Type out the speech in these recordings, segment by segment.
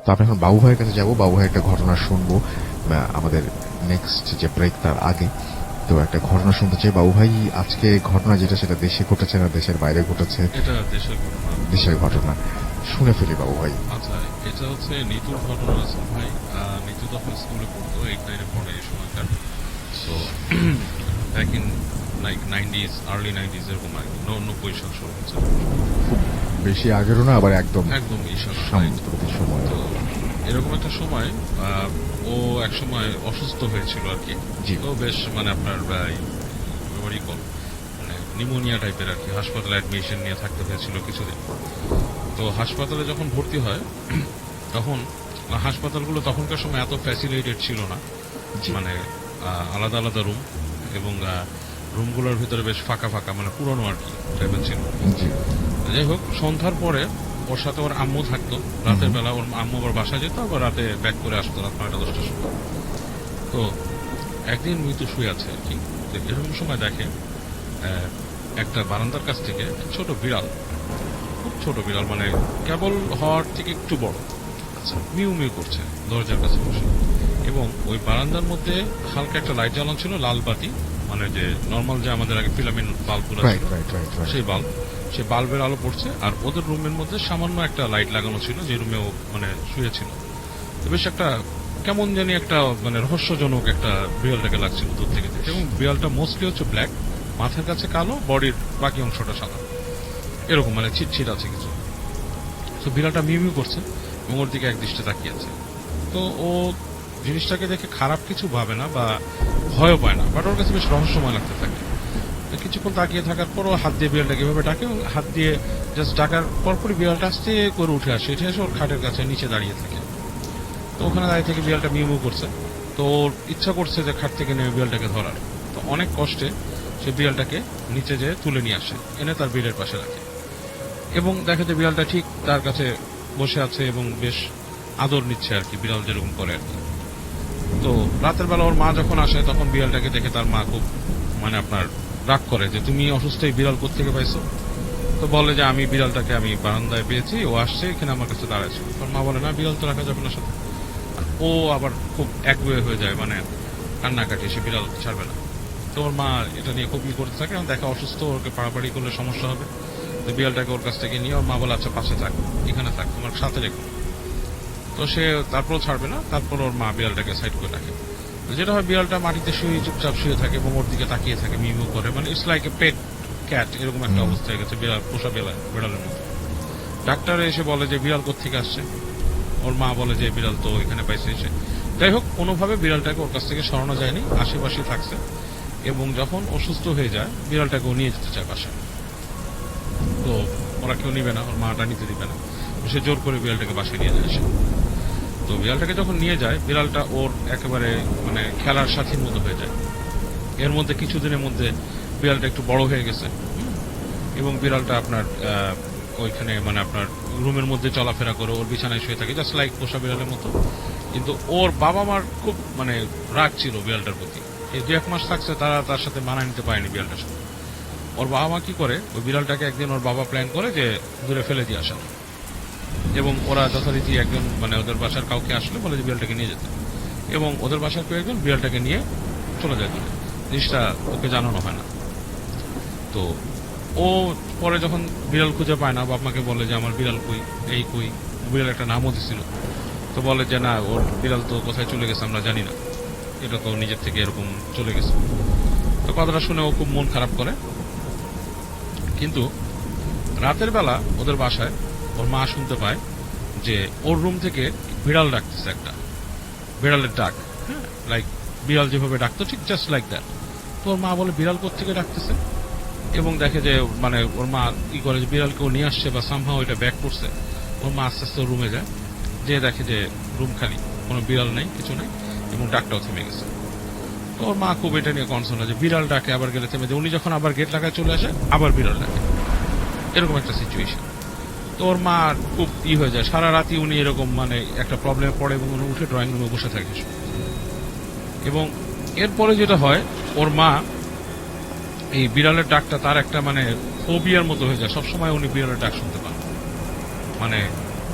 তো আমরা এখন বাবু ভাইয়ের কাছে যাবো, বাবু ভাই একটা ঘটনা শুনবো আমাদের নেক্সট যে ব্রেক তার আগে। তো একটা ঘটনা শুনতে চাই বাবু ভাই, আজকে ঘটনা যেটা সেটা দেশে ঘটেছে না দেশের বাইরে ঘটেছে? এটা দেশের ঘটনা। দেশের ঘটনা শুনে ফেলি বাবু ভাই। আচ্ছা, এটা হচ্ছে নিতুর ঘটনা আছে ভাই। নিতু তখন স্কুলে পড়তো, 8-9 পড়ে এই সময়কার। So back in like 90s, early 90s এরকম আর কি, 90 শুরু হচ্ছে। খুব বেশি আগেরও না, আবার একদম সাম্প্রতিক সময়। তো এরকম একটা সময় ও এক সময় অসুস্থ হয়েছিল আর কি। তো বেশ মানে আপনার মানে নিউমোনিয়া টাইপের আর কি, হাসপাতালে অ্যাডমিশন নিয়ে থাকতে হয়েছিল কিছুদিন। তো হাসপাতালে যখন ভর্তি হয় তখন হাসপাতালগুলো তখনকার সময় এত ফ্যাসিলিটেড ছিল না, মানে আলাদা আলাদা রুম, এবং রুমগুলোর ভিতরে বেশ ফাঁকা ফাঁকা, মানে পুরনো আর কি টাইপের ছিল। যাই হোক, সন্ধ্যার পরে ওর সাথে ওর আম্মু থাকতো। রাতের বেলা ওর আম্মু আবার বাসায় যেত, আবার রাতে ব্যাক করে আসতো রাত 9টা-10টার সময়। তো একদিন মৃত্যু শুয়ে আছে আর কি। এরকম সময় দেখে একটা বারান্দার কাছ থেকে ছোট বিড়াল, খুব ছোট বিড়াল, মানে কেবল হওয়ার থেকে একটু বড়, মিউ মিউ করছে দরজার কাছে বসে। এবং ওই বারান্দার মধ্যে হালকা একটা লাইট জ্বালানো ছিল, লাল বাতি, মানে যে নর্মাল যে আমাদের আগে ফিলামেন্ট বাল্বগুলো ছিল সেই বাল্বের আলো পড়ছে। আর ওদের রুমের মধ্যে সামান্য একটা লাইট লাগানো ছিল, যে রুমে ও মানে শুয়েছিল। তো বেশ একটা কেমন জানি একটা মানে রহস্যজনক একটা বিড়ালটাকে লাগছিল দূর থেকে। এবং বিড়ালটা মোস্টলি হচ্ছে ব্ল্যাক, মাথার কাছে কালো, বডির বাকি অংশটা সাদা, এরকম মানে ছিটছিট আছে কিছু। তো বিড়ালটা মিউ মিউ করছে এবং ওর দিকে একদৃষ্টে তাকিয়ে আছে। তো ও জিনিসটাকে দেখে খারাপ কিছু ভাবে না বা ভয়ও পায় না, বাট ওর কাছে বেশ রহস্যময় লাগতে থাকে। কিছুক্ষণ তাকিয়ে থাকার পরও হাত দিয়ে বিড়ালটাকে এভাবে ডাকে, হাত দিয়ে জাস্ট ডাকার পরপরই বিড়ালটা আস্তে করে উঠে আসে, এসে ওর খাটের কাছে নিচে দাঁড়িয়ে থাকে। তো ওখানে দাঁড়িয়ে থেকে বিড়ালটা মিউ মিউ করছে। তো ওর ইচ্ছা করছে যে খাট থেকে নেমে বিড়ালটাকে ধরার। তো অনেক কষ্টে সে বিড়ালটাকে নিচে যেয়ে তুলে নিয়ে আসে, এনে তার বেডের পাশে রাখে। এবং দেখে যে বিড়ালটা ঠিক তার কাছে বসে আছে এবং বেশ আদর নিচ্ছে আর কি, বিড়াল যেরকম করে আর কি। তো রাতের বেলা ওর মা যখন আসে তখন বিড়ালটাকে দেখে তার মা খুব মানে আপনার রাগ করে যে তুমি অসুস্থ এই বিড়াল কোত্থেকে পাইছো। তো বলে যে আমি বিড়ালটাকে আমি বারান্দায় পেয়েছি, ও আসছে এখানে আমার কাছে দাঁড়াইছে। তোর মা বলে না, বিড়াল তো রাখা যাবে না সাথে। ও আবার খুব একগুয়ে হয়ে যায়, মানে কান্নাকাটি, সে বিড়াল ছাড়বে না। তো ওর মা এটা নিয়ে খুব করতে থাকে, দেখা অসুস্থ, ওকে পাড়াপাড়ি করলে সমস্যা হবে। তো বিড়ালটাকে ওর কাছ থেকে নিয়ে ওর মা বলে আচ্ছা পাশে থাক, এখানে থাক, তোমার সাথে রেখো। তো সে তারপরও ছাড়বে না। তারপর ওর মা বিড়ালটাকে সাইড করে রাখে। যেটা হয়, বিড়ালটা মাটিতে শুয়ে চুপচাপ শুয়ে থাকে এবং ওর দিকে তাকিয়ে থাকে, মিউ করে, মানে it's like a pet cat, এরকম একটা অবস্থা হয়ে গেছে বিড়াল, পোষা বিড়ালের মতো। ডাক্তার এসে বলে যে বিড়াল কোত্থেকে আসছে। ওর মা বলে যে বিড়াল তো এখানে পাইছে এসে। যাই হোক, কোনোভাবে বিড়ালটাকে ওর কাছ থেকে সরানো যায়নি, আশেপাশে থাকছে। এবং যখন অসুস্থ হয়ে যায় বিড়ালটাকেও নিয়ে যেতে চায় বাসায়। তো ওরা কেউ নিবে না, ওর মাটা নিতে দিবে না, সে জোর করে বিড়ালটাকে বাসায় নিয়ে যায়। তো বিড়ালটাকে যখন নিয়ে যায়, বিড়ালটা ওর একেবারে মানে খেলার সাথীর মতো হয়ে যায়। এর মধ্যে কিছুদিনের মধ্যে বিড়ালটা একটু বড় হয়ে গেছে এবং বিড়ালটা আপনার ওইখানে মানে আপনার রুমের মধ্যে চলাফেরা করে, ওর বিছানায় শুয়ে থাকে, জাস্ট লাইক পোষা বিড়ালের মতো। কিন্তু ওর বাবা মার খুব মানে রাগ ছিল বিড়ালটার প্রতি। এই 2-1 মাস থাকছে, তারা তার সাথে মানায় নিতে পারেনি বিড়ালটার সাথে। ওর বাবা মা কি করে, ওই বিড়ালটাকে একদিন ওর বাবা প্ল্যান করে যে দূরে ফেলে দিয়ে আসা, এবং ওরা যথারীতি একজন মানে ওদের বাসার কাউকে আসলে বলে যে বিড়ালটাকে নিয়ে যেতে, এবং ওদের বাসার কেউ একজন বিড়ালটাকে নিয়ে চলে যায় দূরে। জিনিসটা ওকে জানানো হয় না। তো ও পরে যখন বিড়াল খুঁজে পায় না, বাপ মাকে বলে যে আমার বিড়াল কই, এই কই। বিড়াল একটা নামও দিছিল। তো বলে যে না, ওর বিড়াল তো কোথায় চলে গেছে আমরা জানি না, এটা তো নিজের থেকে এরকম চলে গেছে। তো কথাটা শুনে ও খুব মন খারাপ করে। কিন্তু রাতের বেলা ওদের বাসায় ওর মা শুনতে পায় যে ওর রুম থেকে বিড়াল ডাকতেছে, একটা বিড়ালের ডাক, হ্যাঁ, লাইক বিড়াল যেভাবে ডাকতো ঠিক জাস্ট লাইক দ্যাট। তো ওর মা বলে বিড়াল কোত্থেকে ডাকতেছে, এবং দেখে যে মানে ওর মা কি করে, বিড়ালকেও নিয়ে আসছে বা সামহাও এটা ব্যাক করছে। ওর মা আস্তে আস্তে রুমে যায়, যে দেখে যে রুম খালি, কোনো বিড়াল নেই, কিছু নেই, এবং ডাকটাও থেমে গেছে। তো ওর মা খুব এটা নিয়ে কনসার্ন যে বিড়াল ডাকে আবার গেলে থেমে যায়, উনি যখন আবার গেট লাগায় চলে আসে আবার বিড়াল ডাকে, এরকম একটা সিচুয়েশন। তো ওর মা খুব হয়ে যায়, সারা রাতি উনি এরকম মানে একটা প্রবলেমে পড়ে এবং উনি উঠে ড্রয়িং রুমে বসে থাকে। এবং এরপরে যেটা হয়, ওর মা এই বিড়ালের ডাকটা তার একটা মানে ফোবিয়ার মতো হয়ে যায়, সবসময় উনি বিড়ালের ডাক শুনতে পান। মানে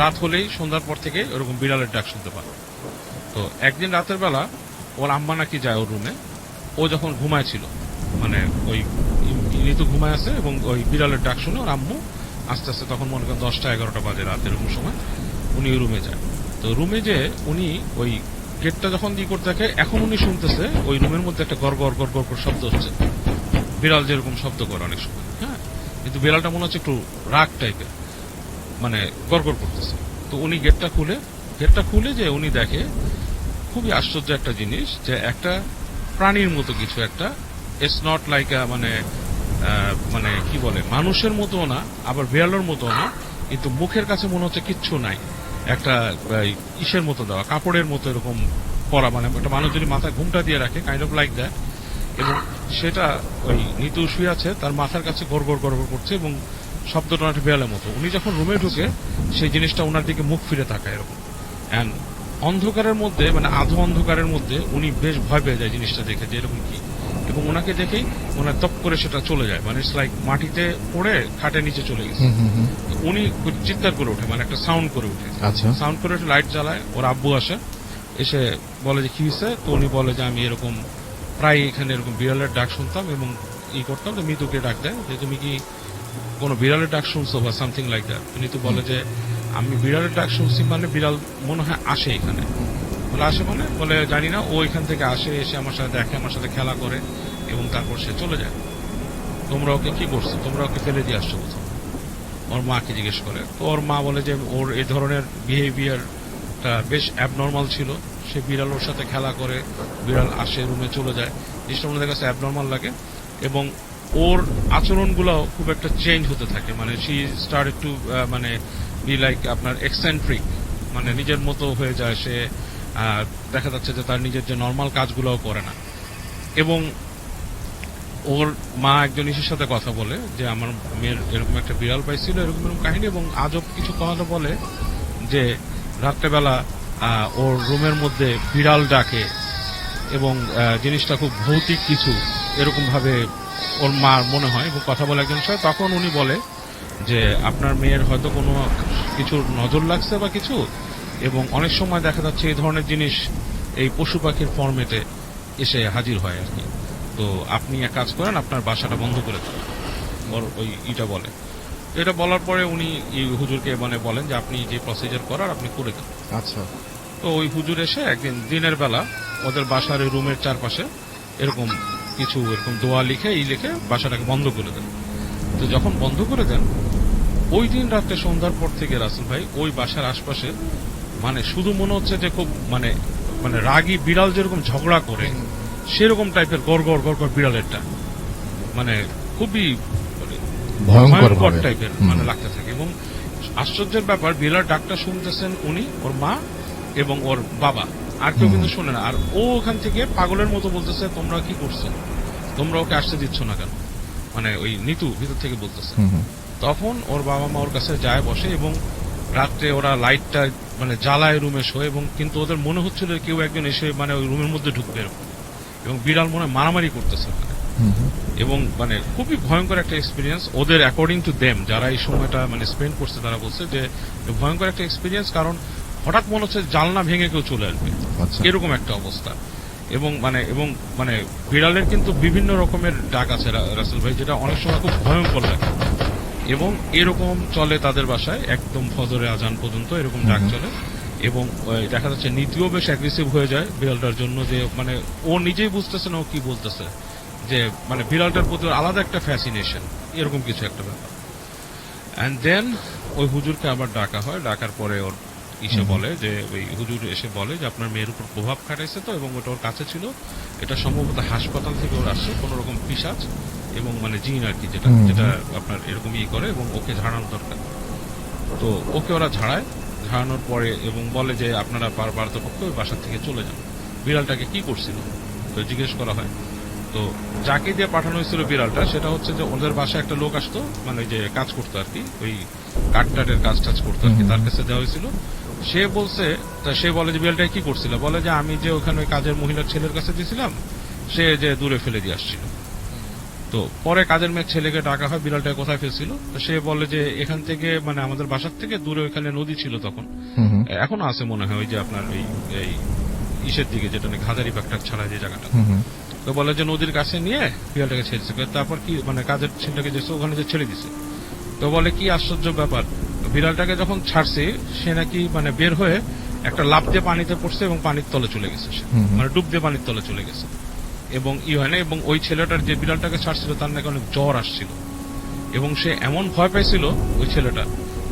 রাত হলেই সন্ধ্যার পর থেকে ওরকম বিড়ালের ডাক শুনতে পায়। তো একদিন রাতের বেলা ওর আম্মা নাকি যায় ওর রুমে, ও যখন ঘুমায় ছিল, মানে ওই ঋতু ঘুমায় আছে এবং ওই বিড়ালের ডাক শুনে ওর আম্মু আস্তে আস্তে, তখন মনে করেন 10টা-11টা বাজে রাত এরকম সময়, উনি ওই রুমে যায়। তো রুমে যে উনি ওই গেটটা যখন দিয়ে করতে থাকে, এখন উনি শুনতেছে ওই রুমের মধ্যে একটা গড় গড় গড় গড় শব্দ হচ্ছে, বিড়াল যেরকম শব্দ করে অনেক সময়, হ্যাঁ, কিন্তু বিড়ালটা মনে হচ্ছে একটু রাগ টাইপের, মানে গড় গড় করতেছে। তো উনি গেটটা খুলে যে উনি দেখে খুবই আশ্চর্য একটা জিনিস, যে একটা প্রাণীর মতো কিছু একটা, ইটস নট লাইক মানে কি বলে, মানুষের মতো না আবার বিড়ালের মতো না, কিন্তু মুখের কাছে মনে হচ্ছে কিচ্ছু নাই, একটা ইসের মতো দেওয়া, কাপড়ের মতো এরকম পরা, মানে একটা মানুষ যদি মাথায় ঘুমটা দিয়ে রাখে, কাইন্ড অফ লাইক দ্যাট। এবং সেটা ওই নিতু শুয়ে আছে, তার মাথার কাছে গড় গড় গড় গড় করছে এবং শব্দটা একটা বিড়ালের মতো। উনি যখন রুমে ঢুকে সেই জিনিসটা ওনার দিকে মুখ ফিরে তাকায় এরকম, অ্যান্ড অন্ধকারের মধ্যে, মানে আধো অন্ধকারের মধ্যে উনি বেশ ভয় পেয়ে যায় জিনিসটা দেখে যে এরকম কি, এবং ওনাকে দেখেই ওনার তপ করে সেটা চলে যায়, মানে ইটস লাইক মাটিতে পড়ে খাটের নিচে চলে গেছে। তো উনি চিৎকার করে ওঠে, মানে একটা সাউন্ড করে ওঠে, আচ্ছা। সাউন্ড করে ওঠে, লাইট জ্বালায়, ওর আব্বু আসে, এসে বলে যে কি হয়েছে। তো উনি বলে যে আমি এরকম প্রায় এখানে এরকম বিড়ালের ডাক শুনতাম এবং ই করতাম। তো মিতুকে ডাক দেয় যে তুমি কি কোনো বিড়ালের ডাক শুনছো বা সামথিং লাইক দ্যাট। মিতু বলে যে আমি বিড়ালের ডাক শুনছি, মানে বিড়াল মনে হয় আসে এখানে। বলে আসে মানে, বলে জানি না, ও এখান থেকে আসে, এসে আমার সাথে দেখে, আমার সাথে খেলা করে এবং তারপর সে চলে যায়। তোমরা ওকে কি করছো, তোমরা ওকে ফেলে দিয়ে আসছো কোথাও, ওর মাকে জিজ্ঞেস করে। তো ওর মা বলে যে ওর এই ধরনের বিহেভিয়ারটা বেশ অ্যাবনর্মাল ছিল, সে বিড়াল ওর সাথে খেলা করে, বিড়াল আসে রুমে চলে যায়, জিনিসটা ওনাদের কাছে অ্যাবনর্মাল লাগে এবং ওর আচরণগুলোও খুব একটা চেঞ্জ হতে থাকে, মানে শি স্টার্টেড টু মানে বি লাইক আপনার এক্সেন্ট্রিক, মানে নিজের মতো হয়ে যায় সে। দেখা যাচ্ছে যে তার নিজের যে নর্মাল কাজগুলোও করে না। এবং ওর মা একজন ইসের সাথে কথা বলে যে আমার মেয়ের এরকম একটা বিড়াল পাইছিল, এরকম এরকম কাহিনী, এবং আজব কিছু কথা বলে যে রাত্রেবেলা ওর রুমের মধ্যে বিড়াল ডাকে এবং জিনিসটা খুব ভৌতিক কিছু এরকম ভাবে ওর মার মনে হয়, এবং কথা বলে একজন সাথে। তখন উনি বলে যে আপনার মেয়ের হয়তো কোনো কিছুর নজর লাগছে বা কিছু, এবং অনেক সময় দেখা যাচ্ছে এই ধরনের জিনিস এই পশু পাখির ফরম্যাটে এসে হাজির হয় আর কি। তো আপনি এক কাজ করেন, আপনার বাসাটা বন্ধ করে দেন, ওর ওই ইটা বলে। এটা বলার পরে উনি হুজুরকে মানে বলেন যে আপনি যে প্রসিজার করার আপনি করে দেন। আচ্ছা। তো ওই হুজুর এসে একদিন দিনের বেলা ওদের বাসার ওই রুমের চারপাশে এরকম কিছু এরকম দোয়া লিখে বাসাটাকে বন্ধ করে দেন। তো যখন বন্ধ করে দেন, ওই দিন রাত্রে সন্ধ্যার পর থেকে রাসেল ভাই ওই বাসার আশপাশে মানে শুধু মনে হচ্ছে যে খুব মানে মানে রাগী বিড়াল যেরকম ঝগড়া করে সেরকম টাইপের গড় গড় গড় গড় বিড়ালেরটা, মানে খুবই ভয়ঙ্কর টাইপের মানে লাগতে থাকে। এবং আশ্চর্যের ব্যাপার, বিড়াল ডাকটা শুনতেছেন উনি, ওর মা এবং ওর বাবা, আর কেউ কিন্তু শোনে না। আর ও ওখান থেকে পাগলের মতো বলতেছে তোমরা কি করছো, তোমরা ওকে আসতে দিচ্ছ না কেন, মানে ওই নিতু ভিতর থেকে বলতেছে। তখন ওর বাবা মা ওর কাছে যায় বসে এবং রাত্রে ওরা লাইটটা মানে জ্বালায় রুমে শোয়, এবং কিন্তু ওদের মনে হচ্ছিল কেউ একজন এসে মানে ওই রুমের মধ্যে ঢুকবে এরকম, এবং বিড়াল মনে মারামারি করতেছে ওখানে। এবং মানে খুবই ভয়ঙ্কর একটা এক্সপিরিয়েন্স ওদের, অ্যাকর্ডিং টু দেম, যারা এই সময়টা মানে স্পেন্ড করছে তারা বলছে যে ভয়ঙ্কর একটা এক্সপিরিয়েন্স, কারণ হঠাৎ মনে হচ্ছে জানলা ভেঙে কেউ চলে আসবে, এরকম একটা অবস্থা। এবং মানে বিড়ালের কিন্তু বিভিন্ন রকমের ডাক আছে রাসেল ভাই, যেটা অনেক সময় খুব ভয়ঙ্কর লাগে। এবং এরকম চলে তাদের বাসায় একদম ফজরে আজান পর্যন্ত এরকম ডাক চলে। এবং দেখা যাচ্ছে নীতিও বেশ অ্যাগ্রেসিভ হয়ে যায় বিড়ালটার জন্য, যে মানে ও নিজেই বুঝতেছে না ও কি বলতেছে, যে মানে বিড়ালটার প্রতি আলাদা একটা ফ্যাসিনেশন, এরকম কিছু একটা ব্যাপার। অ্যান্ড দেন ওই হুজুরকে আবার ডাকা হয়, ডাকার পরে ওর ইসে বলে যে ওই হুজুর এসে বলে যে আপনার মেয়ের উপর প্রভাব খাটাইছে তো, এবং ওটা ওর কাছে ছিল, এটা সম্ভবত হাসপাতাল থেকে ওর আসছে কোন রকম পিশাচ এবং মানে জিন আর কি, যেটা যেটা আপনার এরকম করে, এবং ওকে ঝাড়ানো দরকার। তো ওকে ওরা ঝাড়ানোর পরে এবং বলে যে আপনারা পারতপক্ষে ওই বাসার থেকে চলে যান। বিড়ালটাকে কি করছিল তো জিজ্ঞেস করা হয়। তো যাকে দিয়ে পাঠানো হয়েছিল বিড়ালটা, সেটা হচ্ছে যে ওদের বাসায় একটা লোক আসতো, মানে যে কাজ করতো আর কি, ওই কাঠটাটের কাজ করতো আর কি, তার কাছে দেওয়া হয়েছিল। সে বলে যে বিড়ালটা কি করছিল, বলে যে আমি যে ওখানে ওই কাজের মহিলার ছেলের কাছে দিয়েছিলাম, সে যে দূরে ফেলে দিয়ে আসছিল। তো পরে কাজের মেয়ে ছেলেকে ডাকা হয় বিড়ালটা কোথায় ফেলছিল, তো সে বলে যে এখান থেকে মানে আমাদের বাসার থেকে দূরে ওইখানে নদী ছিল তখন, হুম হুম, এখনো আছে মনে হয় ওই যে আপনার এই ইসের দিকে যেটা নাকি হাজারিবাগটা ছাড়া যে জায়গাটা, হুম হুম, তো বলে যে নদীর কাছে নিয়ে বিড়ালটাকে ছেড়ে দিছে। তারপর কি মানে কাজের ছেলেটাকে যে ওখানে যে ছেড়ে দিছে, তো বলে কি আশ্চর্য ব্যাপার, বিড়ালটাকে যখন ছাড়ছে সে নাকি মানে বের হয়ে একটা লাফ দিয়ে পানিতে পড়ছে এবং পানির তলে চলে গেছে সে, হুম হুম। মানে ডুব দিয়ে পানির তলে চলে গেছে। এবং হয় না, এবং ওই ছেলেটার যে বিড়ালটাকে ছাড়ছিল তার নাকি অনেক জ্বর আসছিল এবং সে এমন ভয় পাইছিল ওই ছেলেটা,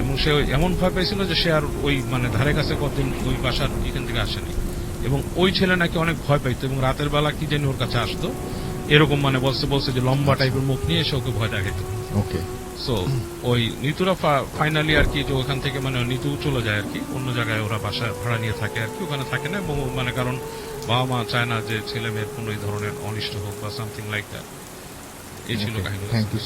এবং সে এমন ভয় পাইছিল যে সে আর ওই মানে ধারে কাছে কতদিন ওই বাসার এখান থেকে আসেনি। এবং ওই ছেলে নাকি অনেক ভয় পাইতো এবং রাতের বেলা কি জানি ওর কাছে আসতো এরকম, মানে বলছে যে লম্বা টাইপের মুখ নিয়ে এসে ওকে ভয় দেখাইতো। ওকে, সো ওই নিতুরা ফাইনালি আর কি যে ওখান থেকে মানে নিতু চলে যায় আর কি, অন্য জায়গায় ওরা বাসা ভাড়া নিয়ে থাকে আর কি, ওখানে থাকে না। এবং মানে কারণ বাবা মা চায় না যে ছেলে মেয়ের কোনো এই ধরনের অনিষ্ট হোক বা সামথিং লাইক দ্যাট। এই ছিল কাহিনী। Thank you.